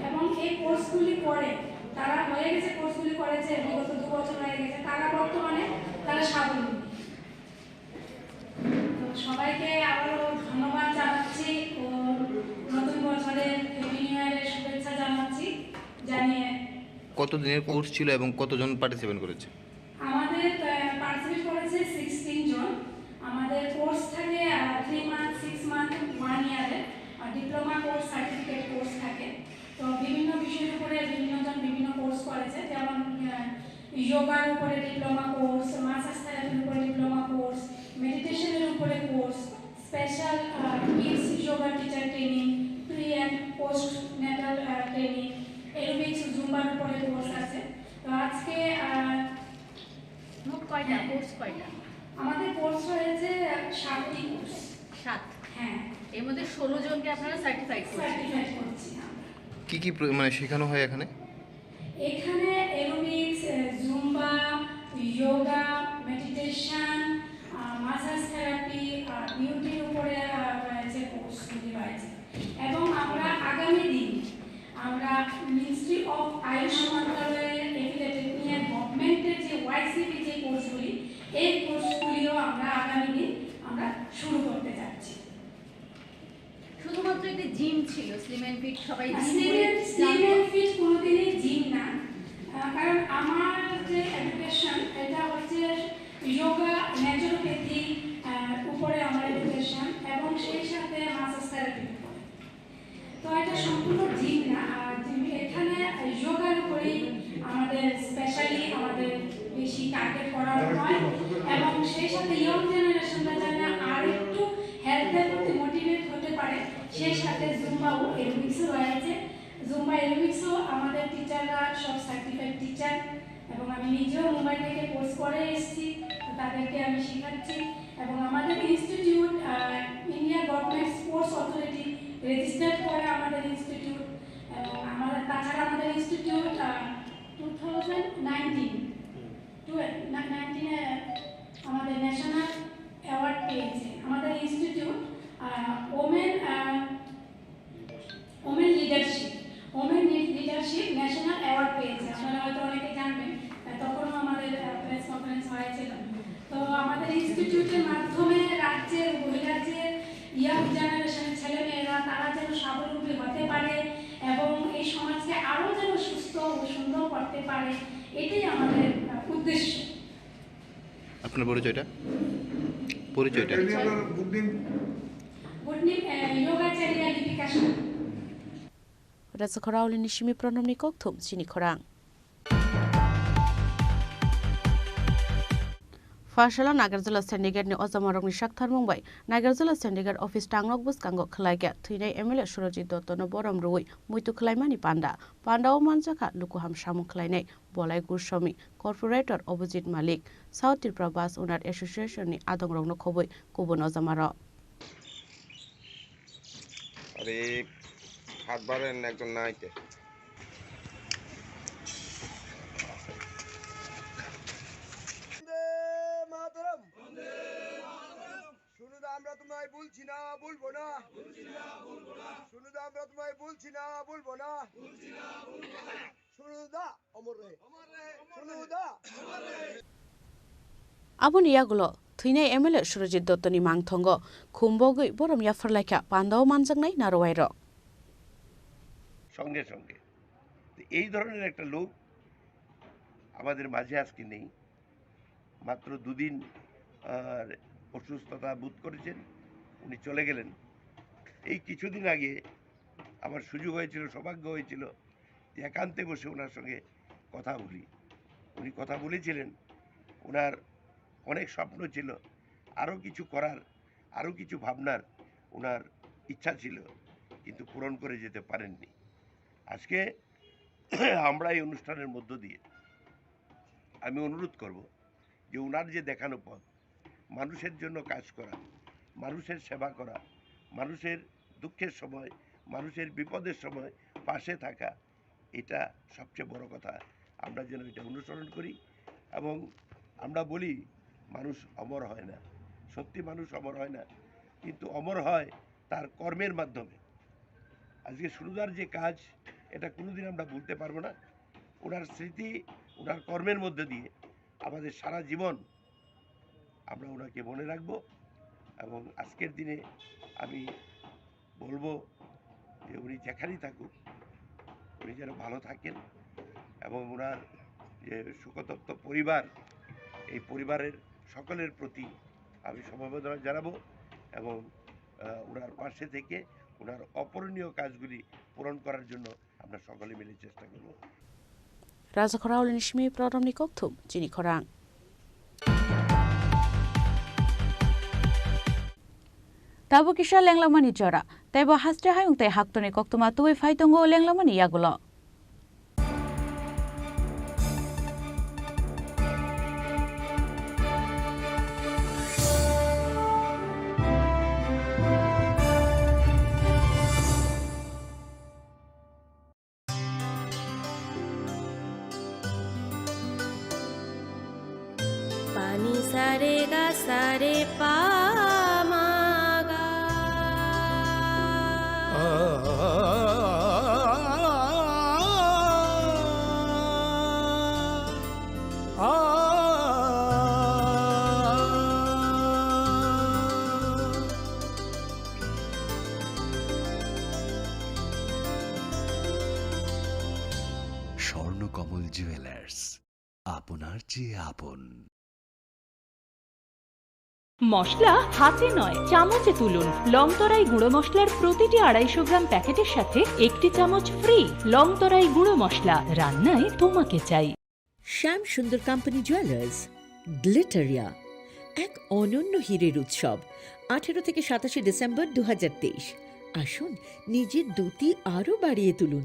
এবং এই কোর্সগুলি করে তারা হয়ে গেছে কোর্সগুলি করেছে বিগত 2 বছর হয়ে গেছে, তারা বর্তমানে তারা স্বাবলম্বী। তো সবাইকে আবারও ধন্যবাদ জানাচ্ছি ও নতুন বছরের হ্যাপি নিউ ইয়ারের শুভেচ্ছা জানাচ্ছি। জানিয়ে কত দিনের কোর্স ছিল এবং কতজন পার্টিসিপেট করেছে? আমাদের পার্টিসিপেট করেছে 16 জন। আমাদের কোর্স থাকে 3 মান্থ, 6 মান্থ, 1 ইয়ারের ডিপ্লোমা কোর্স, সার্টিফিকেট কোর্স থাকে। তো বিভিন্ন বিষয়ের উপরে বিভিন্ন জন বিভিন্ন কোর্স করেছে, যেমন যোগার উপরে ডিপ্লোমা কোর্স, মাসাজ থেরাপির উপরে ডিপ্লোমা কোর্স, মেডিটেশনের উপরে course, special kids yoga teacher training, pre and post natal training, aerobics, জুম্বার উপরে কোর্স আছে। তো আজকে মোট কয়টা কোর্স, কয়টা? আমাদের কোর্স হয়েছে 7টি কোর্স। 7? হ্যাঁ। এর মধ্যে 16 জনকে আপনারা সার্টিফাইড করছি। কি কি মানে শেখানো হয় এখানে? এখানে aerobics, Zumba, yoga, meditation, massage therapy, বিউটির উপরে রয়েছে কোর্সগুলি রয়েছে। এবং আমরা আগামী দিন আমরা মিনিস্ট্রি অফ আয়ুষ মন্ত্রণালয়ের এফিলিয়েটেড নিয়ে গভর্নমেন্টের যে ওয়াইসিপি যে কোর্সগুলি, এই কোর্সগুলিও আমরা আগামী দিন আমরা শুরু করতে যাচ্ছি। শুধুমাত্র একটি জিম ছিল, স্লিম অ্যান্ড ফিট, সবাই স্লিম অ্যান্ড ফিট কোনোদিনই জিম না, কারণ আমার যে এডুকেশন এটা হচ্ছে যোগা, ন্যাচুরোপ্যাথি উপরে আমার এডুকেশন, এবং সেই সাথে মাসাজ থেরাপির উপরে। তো এটা সম্পূর্ণ জিম না, আর এখানে যোগার উপরেই আমাদের স্পেশালি আমাদের বেশি টার্গেট করানো হয়, এবং সেই সাথে ইয়ং জেনারেশনরা যেন আর একটু হেলথের প্রতি মোটিভেট হতে পারে, সেই সাথে জুম্বা ও এরোবিক্সও রয়েছে। জুম্বা এরোবিক্সও আমাদের টিচাররা সব সার্টিফাইড টিচার, এবং আমি নিজেও মুম্বাই থেকে কোর্স করে এসেছি, তাদেরকে আমি শেখাচ্ছি। এবং আমাদের institute India government sports authority registered করে আমাদের ইনস্টিটিউট, এবং আমাদের তাছাড়া আমাদের ইনস্টিটিউট 2019 আমাদের ন্যাশনাল অ্যাওয়ার্ড পেয়েছে। আমাদের institute women leadership national award পেয়েছে। আপনারা হয়তো অনেকে জানবেন, তখনও আমাদের প্রেস কনফারেন্স হয়েছিল। তো আমাদের ইনস্টিটিউটের মাধ্যমে রাজ্যের, বহিরাজ্যের ইয়াং জেনারেশনের ছেলেমেয়েরা তারা যেন স্বাবলম্বী হতে পারে এবং এই সমাজকে আরও যেন সুস্থ ও সুন্দর করতে পারে, এটাই আমাদের উদ্দেশ্য। আপনার পরিচয়টা? Yogacarya Lipika Shah. Rasa Khorang Nishimi Pranamni Kokthum Chini Khorang. Fashala Nagarjula Sendigar ni Ozamarok ni Shakthar Mumbai, Nagarjula Sendigar Office Tangok Bus Kangok Khlaiga, Thunai MLA Surojit Dotto no Boram Rui, Muitu Khlaimani Panda o Manjaka Lukuham Shamu Khlainai, Bolai Gursomi, Corporator Opposite Malik, South Tripura Bus Owner Association ni Adong Rong no Khoboi, Kubon Ozamarok. আরে হাত বাড়েন একজন নাইতে শুনুদা আমরা তোমায় বলছি না বলবো না, শুনুদা আমরা তোমায় বলছি না বলবো না, শুনুদা অমর রে, শুনুদা Abun Yagulo, Thunai MLA Surojit Dotto ni Mangthongo, Kumbogui Borom Yafarlaika, Pandao Manjangnai Narowairo. সঙ্গে সঙ্গে এই ধরনের একটা লোক আমাদের মাঝে আজকে নেই। মাত্র 2 দিন অসুস্থতা বোধ করেছেন, উনি চলে গেলেন। এই কিছুদিন আগে আমার সুযোগ হয়েছিল, সৌভাগ্য হয়েছিল যে একান্তে বসে ওনার সঙ্গে কথা বলি। উনি কথা বলেছিলেন, ওনার অনেক স্বপ্ন ছিল, আরও কিছু করার, আরও কিছু ভাবনার ওনার ইচ্ছা ছিল, কিন্তু পূরণ করে যেতে পারেননি। আজকে আমরা এই অনুষ্ঠানের মধ্য দিয়ে আমি অনুরোধ করব যে ওনার যে দেখানো পথ, মানুষের জন্য কাজ করা, মানুষের সেবা করা, মানুষের দুঃখের সময়, মানুষের বিপদের সময় পাশে থাকা, এটা সবচেয়ে বড় কথা। আমরা যেন এটা অনুসরণ করি। এবং আমরা বলি মানুষ অমর হয় না, সত্যি মানুষ অমর হয় না, কিন্তু অমর হয় তার কর্মের মাধ্যমে। আজকে সুরদার যে কাজ, এটা কোনোদিন আমরা ভুলতে পারবো না। ওনার স্মৃতি ওনার কর্মের মধ্যে দিয়ে আমাদের সারা জীবন আমরা ওনাকে মনে রাখব। এবং আজকের দিনে আমি বলবো যে উনি যেখানেই থাকুক উনি যেন ভালো থাকেন এবং ওনার যে শোকতপ্ত পরিবার, এই পরিবারের সকলের প্রতি আমি সমবেদনা জানাবো এবং ওনার পাশে থেকে ওনার অপূরণীয় কাজগুলি পূরণ করার জন্য আমরা সকলে মিলে চেষ্টা করব। Raza Khorang Nishmi Program ni Kokthum Chini Khorang Tabu Kisha Lenglamani Jora Tebo Hastre Hayung Te Haktone Koktuma Tuwe Faitongo Lenglamani Yagulo Pani sare ga sare pa ma ga Swarnakamal jewellers, আপনার চেয়ে আপন। মশলা হাতে নয় চামচে তুলুন। লংতরাই গুঁড়ো মশলার প্রতিটি 250 গ্রাম প্যাকেটের সাথে 1টি চামচ ফ্রি। লংতরাই গুঁড়ো মশলা, রান্নায় তোমাকে চাই। শ্যাম সুন্দর কোম্পানি জুয়েলার্স, গ্লিটারিয়া, এক অনন্য হীরের উৎসব। 18 থেকে 27 ডিসেম্বর 2023। আসুন নিজের দ্যুতি আরও বাড়িয়ে তুলুন।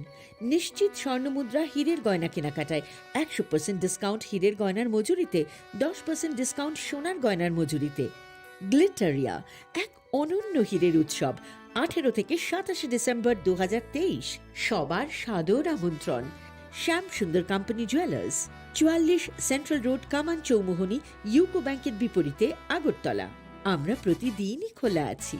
নিশ্চিত স্বর্ণমুদ্রা হীরের গয়না কেনাকাটায় 100% ডিসকাউন্ট হীরের গয়নার মজুরিতে, 10% ডিসকাউন্ট সোনার গয়নার মজুরিতে। গ্লিটারিয়া, এক অনন্য হীরের উৎসব। 18 থেকে 27 ডিসেম্বর 2023। সবার সাদর আমন্ত্রণ। শ্যাম সুন্দর কোম্পানি জুয়েলার্স, 44 সেন্ট্রাল রোড, কামান চৌমুহনী, ইউকো ব্যাংকের বিপরীতে, আগরতলা। আমরা প্রতিদিনই খোলা আছি।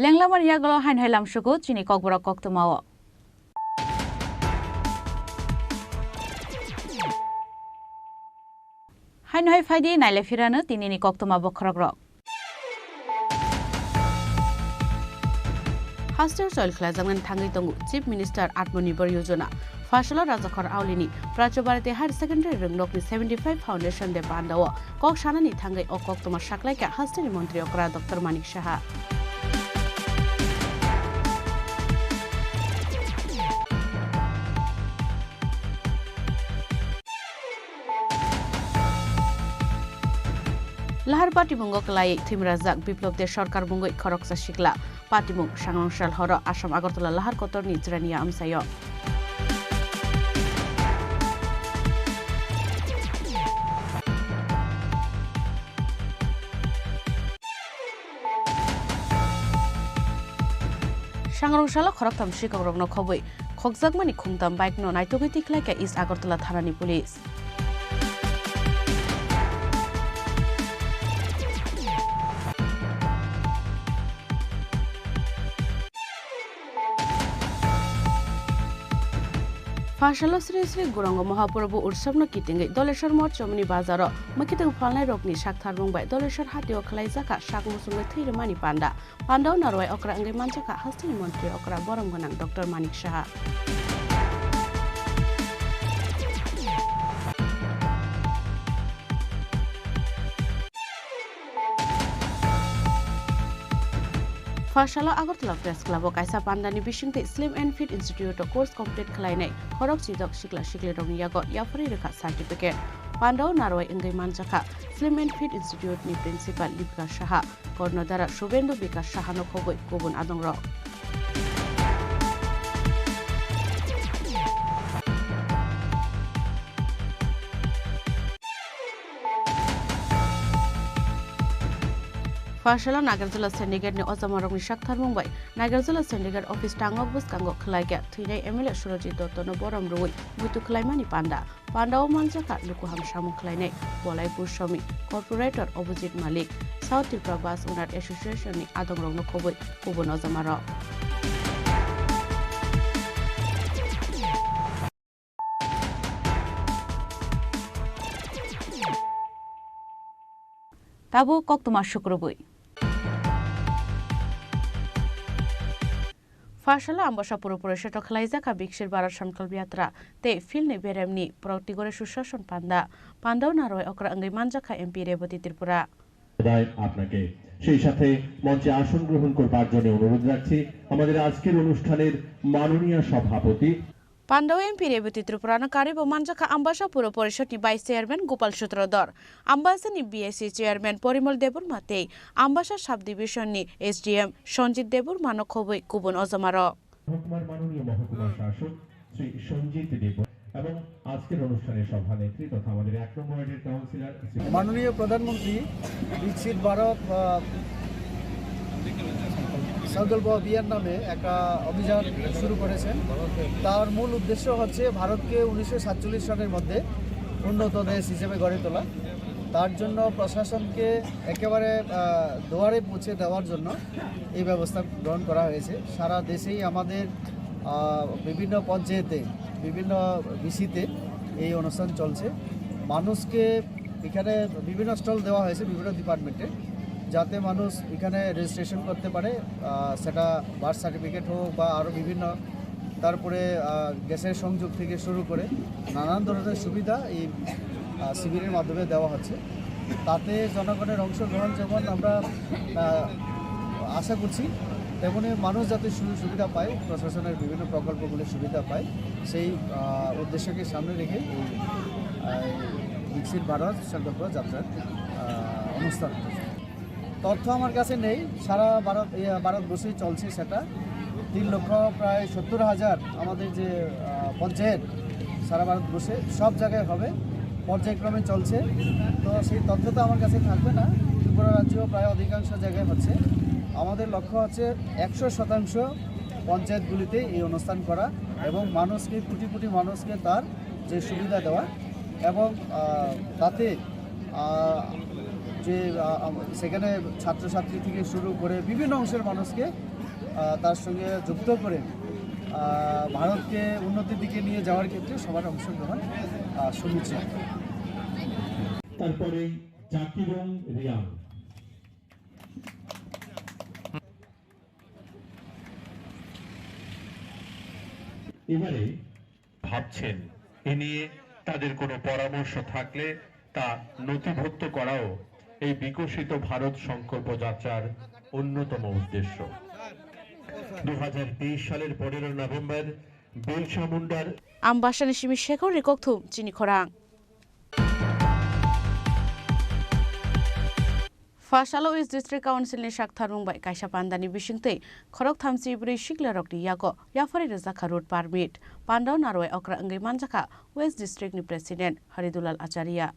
Lenglaman Yaglo Hain Hailam Shugo Chini Kokborok Koktumao Hain Hai Faidi Naile Firana Tinini Koktuma Bokragrok Haster Soil Klazangan Tangi Tongu Chief Minister Atmanirbhar Yojana Fashala Razakhor Aulini Prachobarate Higher Secondary Runglokni 75 Foundation de Pandawa Kok Shanani Tangai O Koktuma Shaklaika Hasteri Montri Okra Dr. Manik Shaha Lahar Party Bungo Kalai Timrazak Biplop de Shorkar Bungo Koroksa Shikla Party Bung Shangonshal Horo Asham Agartala Lahar Kotor Nitrania Amsayo Shangonshal Koroktam Shikorog no Koboi Kokzagmani Kumtam Bike no Naitogiti Klaka East Agartala Tharani Police Fashala Sri Sri Gurango Mahaprabhu Ursabno Kitingi Doleshar Mor Chomni Bazaro Makitang Falnai Rokni Shakthar Mumbai Doleshar Hatio Klaizaka Shakmusunga Thirimani Panda Pandau Narwai Okra Angai Manchaka Hastini Montri Okra Boramganang Dr. Manik Shaha Fashala Agartala Press Club Kaisa Pandani Bishingte Slim and Fit Institute of Course Complete Klainai Khorok Chidok Shikla Shikle Rong Yago Yafari Reka Certificate Pandau Narwai Angai Manchaka Slim and Fit Institute ni Principal Lipka Shaha Kornodara Shubhendu Bika Shahano Koboi Kobun Adongro Fashala Nagarjula Sendigat ni Ozamarok ni Shakhtar Mumbai Nagarjula Sendigat office tangok bus kangok khlaiga thuinai MLA Surojit Dottono borom roi butu khlaimani panda Pandao manjaka lukuham samung khlainai Bolai Pushami Corporator Opposite Malik South Tripura Bus Owner Association ni adongrokno khoboi kubun Ozamarok Tabu kok tuma শুক্রবই Fashala ambasha purupura sheto khlaiza ka bikshir barat samkal biatra te filni beremni protigore sushashan pandao naroi okra angai manja ka MP Rebati Tripura আপনাকে সেই সাথে মঞ্চে আসন গ্রহণ করবার জন্য অনুরোধ রাখছি আমাদের আজকের অনুষ্ঠানের মাননীয় সভাপতি Pandao MP Rebati Tripura na karibo manja ka ambasha puro porishod ni vice chairman Gopal Sutrodar ambasha ni BSC chairman Porimol Debur matei ambasha sub division ni SDM Sonjit Debur mano khoboi kubun Ozamaro মহকুমার মাননীয় মহকুমা শাসক শ্রী সঞ্জিত দেব এবং আজকের অনুষ্ঠানের সভানেত্রী তথা আমাদের 1 নম্বর ওয়ার্ডের কাউন্সিলর মাননীয় প্রধানমন্ত্রী বিকশিত ভারত সংকল্প অভিযান নামে একটা অভিযান শুরু করেছেন তার মূল উদ্দেশ্য হচ্ছে ভারতকে 1947 সনের মধ্যে উন্নত দেশ হিসেবে গড়ে তোলা তার জন্য প্রশাসনকে একেবারে দুয়ারে পৌঁছে দেওয়ার জন্য এই ব্যবস্থা গ্রহণ করা হয়েছে সারা দেশেই আমাদের বিভিন্ন পঞ্চায়েতে বিভিন্ন বিসিতে এই অনুষ্ঠান চলছে মানুষকে এখানে বিভিন্ন স্টল দেওয়া হয়েছে বিভিন্ন ডিপার্টমেন্টে যাতে মানুষ এখানে রেজিস্ট্রেশন করতে পারে সেটা বার্থ সার্টিফিকেট হোক বা আরও বিভিন্ন তারপরে গ্যাসের সংযোগ থেকে শুরু করে নানান ধরনের সুবিধা এই শিবিরের মাধ্যমে দেওয়া হচ্ছে তাতে জনগণের অংশগ্রহণ যেমন আমরা আশা করছি তেমনি মানুষ যাতে সুবিধা পায় প্রশাসনের বিভিন্ন প্রকল্পগুলির সুবিধা পায় সেই উদ্দেশ্যকে সামনে রেখে এই বিকশিত ভারত সংকল্প যাত্রার অনুষ্ঠান তথ্য আমার কাছে নেই সারা ভারতবর্ষেই চলছে সেটা 3,70,000 আমাদের যে পঞ্চায়েত সারা ভারতবর্ষে সব জায়গায় হবে পর্যায়ক্রমে চলছে তো সেই তথ্য তো আমার কাছে থাকবে না ত্রিপুরা রাজ্য প্রায় অধিকাংশ জায়গায় হচ্ছে আমাদের লক্ষ্য হচ্ছে 100% পঞ্চায়েতগুলিতে এই অনুষ্ঠান করা এবং মানুষকে কোটি কোটি মানুষকে তার যে সুবিধা দেওয়া এবং তাতে যে সেখানে ছাত্রছাত্রী থেকে শুরু করে বিভিন্ন অংশের মানুষকে তার সঙ্গে যুক্ত করে ভারতকে উন্নতির দিকে নিয়ে যাওয়ার ক্ষেত্রে সবার অংশগ্রহণ সুনিশ্চিত তারপরে জাকিরং রিয়াং এবারে ভাবছেন এ নিয়ে তাদের কোনো পরামর্শ থাকলে তা নথিভুক্ত করাও এই বিকশিত ভারত সংকল্প যাত্রার অন্যতম উদ্দেশ্য 2023 সালের 15 নভেম্বর বিরসা মুন্ডার Ambasha Shimi Shekhar Rikokthum Chini Khorang Fashala West District Council ni Shakhtar Mumbai Kaisha Pandani Bishingtei Khorok Thamsi Bri Shiklarok ni Yago Yafari Rezaka Road Permit Pandao Naroi Okra Angai Manjaka West District ni President Haridulal Acharya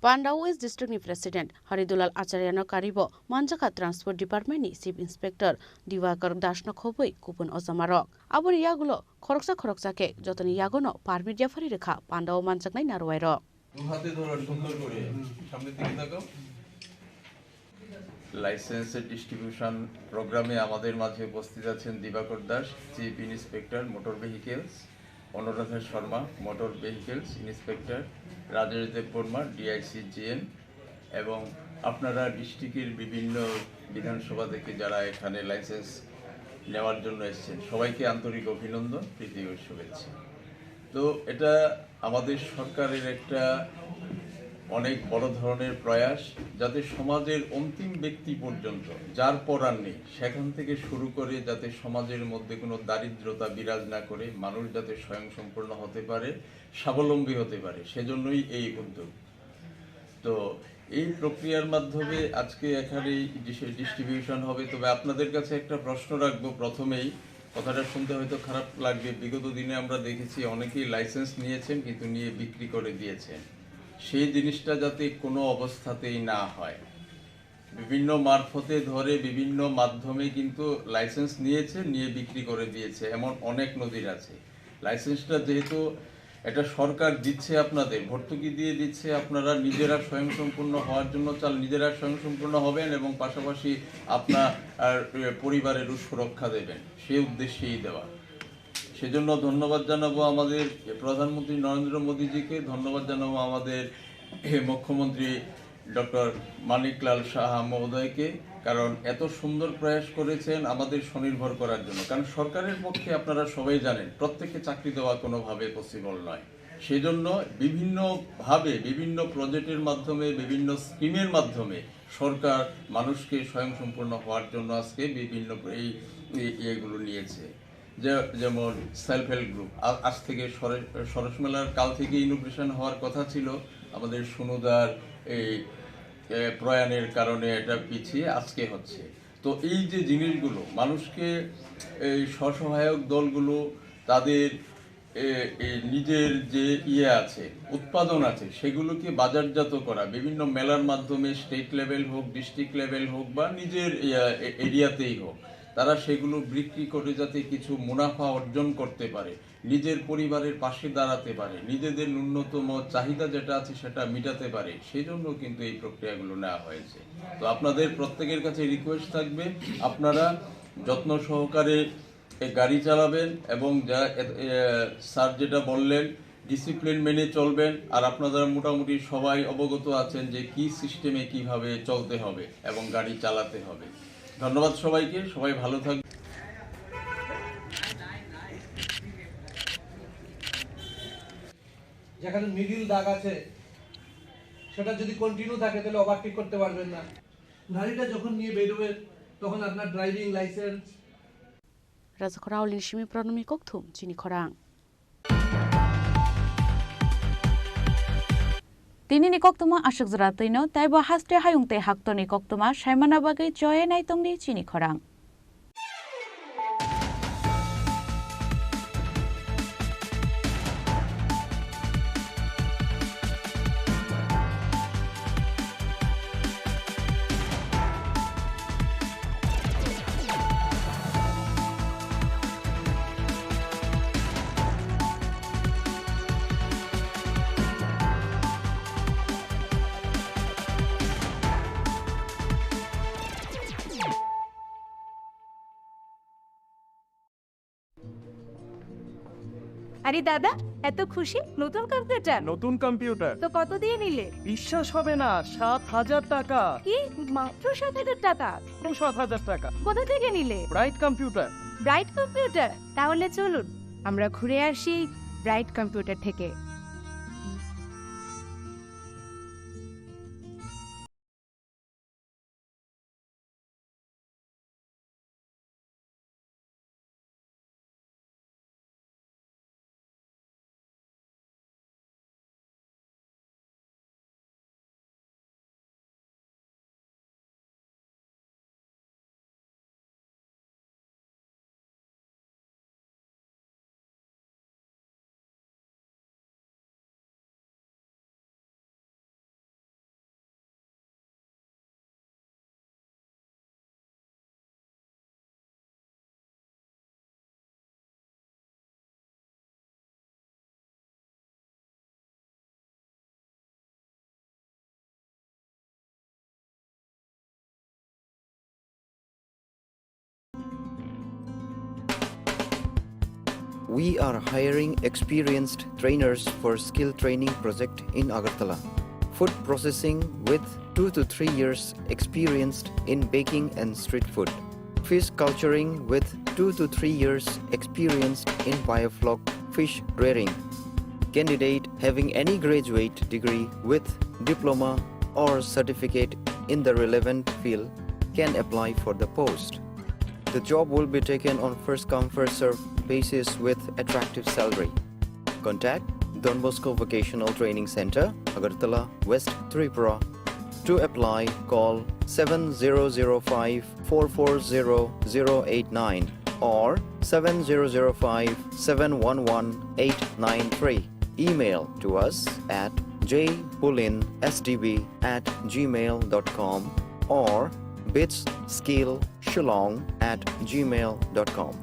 Pandao West District ni President Haridulal Acharya no karibo Manjaka Transport Department ni Chief Inspector Diwakar Das no khoboi kupun Ozamarok abori yagulo khoroksa ke jotoni yagono permit jafari rekha Pandao manjaknai narwairo হাতে ধরো সুন্দর করে সামনের দিকে তাকাও লাইসেন্সের distribution প্রোগ্রামে আমাদের মাঝে উপস্থিত আছেন Dibakar Das chief inspector motor vehicles Anuradha Sharma motor vehicles inspector Rajesh Debbarma DICGN এবং আপনারা ডিস্ট্রিক্টের বিভিন্ন বিধানসভা থেকে যারা এখানে লাইসেন্স নেওয়ার জন্য এসেছেন সবাইকে আন্তরিক অভিনন্দন প্রীতি ও শুভেচ্ছা তো এটা আমাদের সরকারের একটা অনেক বড় ধরনের প্রয়াস যাতে সমাজের অন্তিম ব্যক্তি পর্যন্ত যার পরার নেই সেখান থেকে শুরু করে যাতে সমাজের মধ্যে কোনো দারিদ্রতা বিরাজ না করে মানুষ যাতে স্বয়ংসম্পূর্ণ হতে পারে স্বাবলম্বী হতে পারে সেজন্যই এই উদ্যোগ তো এই প্রক্রিয়ার মাধ্যমে আজকে এখানে ডিস্ট্রিবিউশন হবে তবে আপনাদের কাছে একটা প্রশ্ন রাখবো প্রথমেই কথাটা শুনতে হয়তো খারাপ লাগবে, বিগত দিনে আমরা দেখেছি অনেকেই লাইসেন্স নিয়েছেন কিন্তু নিয়ে বিক্রি করে দিয়েছেন। সেই জিনিসটা যাতে কোনো অবস্থাতেই না হয়, বিভিন্ন মারফতে ধরে বিভিন্ন মাধ্যমে কিন্তু লাইসেন্স নিয়েছে, নিয়ে বিক্রি করে দিয়েছে, এমন অনেক নদীর আছে। লাইসেন্সটা যেহেতু এটা সরকার দিচ্ছে, আপনাদের ভর্তুকি দিয়ে দিচ্ছে, আপনারা নিজেরা স্বয়ংসম্পূর্ণ হওয়ার জন্য নিজেরা স্বয়ংসম্পূর্ণ হবেন এবং পাশাপাশি আপনার পরিবারেরও সুরক্ষা দেবেন, সেই উদ্দেশ্যেই দেওয়া। সেজন্য ধন্যবাদ জানাবো আমাদের প্রধানমন্ত্রী নরেন্দ্র মোদীজিকে, ধন্যবাদ জানাবো আমাদের মুখ্যমন্ত্রী ডক্টর মানিকলাল সাহা মহোদয়কে, কারণ এত সুন্দর প্রয়াস করেছেন আমাদের স্বনির্ভর করার জন্য। কারণ সরকারের পক্ষে আপনারা সবাই জানেন প্রত্যেককে চাকরি দেওয়া কোনোভাবে পসিবল নয়। সেজন্য বিভিন্নভাবে বিভিন্ন প্রজেক্টের মাধ্যমে বিভিন্ন স্কিমের মাধ্যমে সরকার মানুষকে স্বয়ংসম্পূর্ণ হওয়ার জন্য আজকে বিভিন্ন ইয়েগুলো নিয়েছে। যেমন সেলফ হেল্প গ্রুপ আজ থেকে সরস মেলার কাল থেকে ইনোভেশন হওয়ার কথা ছিল, আমাদের সুনুদার এই প্রয়াণের কারণে এটা পিছিয়ে আজকে হচ্ছে। তো এই যে জিনিসগুলো মানুষকে এই স্বসহায়ক দলগুলো তাদের নিজের যে আছে উৎপাদন আছে সেগুলোকে বাজারজাত করা, বিভিন্ন মেলার মাধ্যমে স্টেট লেভেল হোক, ডিস্ট্রিক্ট লেভেল হোক বা নিজের এরিয়াতেই হোক, তারা সেগুলো বিক্রি করে যাতে কিছু মুনাফা অর্জন করতে পারে, নিজের পরিবারের পাশে দাঁড়াতে পারে, নিজেদের ন্যূনতম চাহিদা যেটা আছে সেটা মিটাতে পারে, সেই জন্য কিন্তু এই প্রক্রিয়াগুলো নেওয়া হয়েছে। তো আপনাদের প্রত্যেকের কাছে রিকোয়েস্ট থাকবে, আপনারা যত্ন সহকারে গাড়ি চালাবেন এবং যা স্যার যেটা বললেন ডিসিপ্লিন মেনে চলবেন। আর আপনারা মোটামুটি সবাই অবগত আছেন যে কি সিস্টেমে কিভাবে চলতে হবে এবং গাড়ি চালাতে হবে। ধন্যবাদ সবাইকে, সবাই ভালো থাকবেন। যেখানে মিডিল দাগ আছে সেটা যদি কন্টিনিউ থাকে তাহলে ওভারটেক করতে পারবেন না। গাড়িটা যখন নিয়ে বেরোবেন তখন আপনার driving licence Razakora ulin shimi pronomi kokthum Chini Khorang. Tini ni koktuma ashok zratino taibo haste hayungte haktoni koktuma shaimana bagai joye naitongni Chini Khorang. আরে দাদা, এত খুশি? নতুন কম্পিউটার? নতুন কম্পিউটার তো কত দিয়ে নিলে? বিশ্বাস হবে না, 7,000 টাকা। কি মাত্র 7,000 টাকা? 7,000 টাকা। কোথা থেকে নিলে? Bright computer. Bright computer? তাহলে চলুন আমরা ঘুরে আসি ব্রাইট কম্পিউটার থেকে। We are hiring experienced trainers for skill training project in Agartala. Food processing with 2 to 3 years experienced in baking and street food. Fish culturing with 2 to 3 years experienced in biofloc fish rearing. Candidate having any graduate degree with diploma or certificate in the relevant field can apply for the post. The job will be taken on first come first serve basis with attractive salary. Contact Don Bosco Vocational Training Center, Agartala, West Tripura. To apply, call 7005 440 089 or 7005 711 893. Email to us at jpulinsdb@gmail.com or bitsskillshillong@gmail.com.